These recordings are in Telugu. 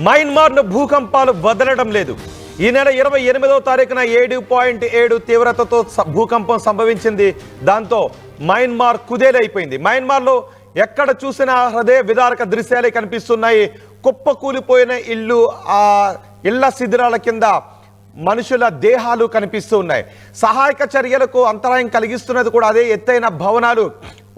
మయన్మార్ను భూకంపాలు వదలడం లేదు. ఈ నెల 28వ తారీఖున 7.7 తీవ్రతతో భూకంపం సంభవించింది. దాంతో మయన్మార్ కుదేలైపోయింది. మయన్మార్లో ఎక్కడ చూసినా హృదయ విదారక దృశ్యాలే కనిపిస్తున్నాయి. కుప్పకూలిపోయిన ఇల్లు, ఆ ఇళ్ల శిథిరాల కింద మనుషుల దేహాలు కనిపిస్తూ ఉన్నాయి. సహాయక చర్యలకు అంతరాయం కలిగిస్తున్నది కూడా అదే ఎత్తైన భవనాలు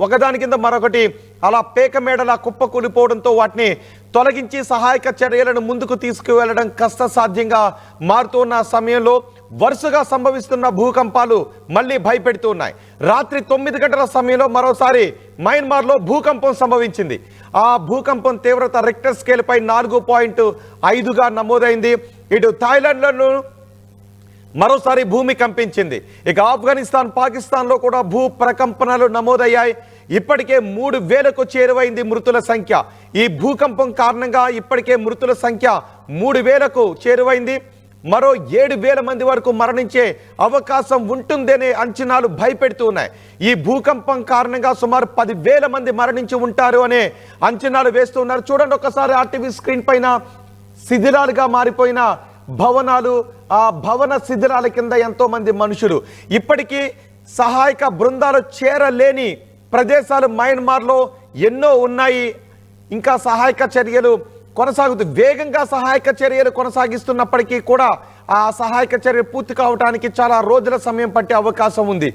ఒకదాని కింద మరొకటి అలా పేక మేడలా కుప్పకూలిపోవడంతో వాటిని తొలగించి సహాయక చర్యలను ముందుకు తీసుకువెళ్లడం కష్టసాధ్యంగా మారుతున్న సమయంలో వరుసగా సంభవిస్తున్న భూకంపాలు మళ్ళీ భయపెడుతూ ఉన్నాయి. రాత్రి 9 గంటల సమయంలో మరోసారి మయన్మార్లో భూకంపం సంభవించింది. ఆ భూకంపం తీవ్రత రిక్టర్ స్కేల్ పై 4.5గా నమోదైంది. ఇటు థాయిలాండ్లోనూ మరోసారి భూమి కంపించింది. ఇక ఆఫ్ఘనిస్తాన్, పాకిస్తాన్లో కూడా భూ ప్రకంపనలు నమోదయ్యాయి. ఇప్పటికే 3,000కు చేరువైంది మృతుల సంఖ్య. ఈ భూకంపం కారణంగా ఇప్పటికే మృతుల సంఖ్య 3,000కు చేరువైంది. మరో 7,000 మంది వరకు మరణించే అవకాశం ఉంటుందనే అంచనాలు భయపెడుతూ ఉన్నాయి. ఈ భూకంపం కారణంగా సుమారు 10,000 మంది మరణించి ఉంటారు అనే అంచనాలు వేస్తూ ఉన్నారు. చూడండి ఒకసారి ఆర్టీవీ స్క్రీన్ పైన శిథిలాలుగా మారిపోయిన భవనాలు, ఆ భవన శిథిలాల కింద ఎంతో మంది మనుషులు. ఇప్పటికీ సహాయక బృందాలు చేరలేని ప్రదేశాలు మయన్మార్లో ఎన్నో ఉన్నాయి. ఇంకా సహాయక చర్యలు వేగంగా సహాయక చర్యలు కొనసాగిస్తున్నప్పటికీ కూడా ఆ సహాయక చర్య పూర్తి కావడానికి చాలా రోజుల సమయం పట్టే అవకాశం ఉంది.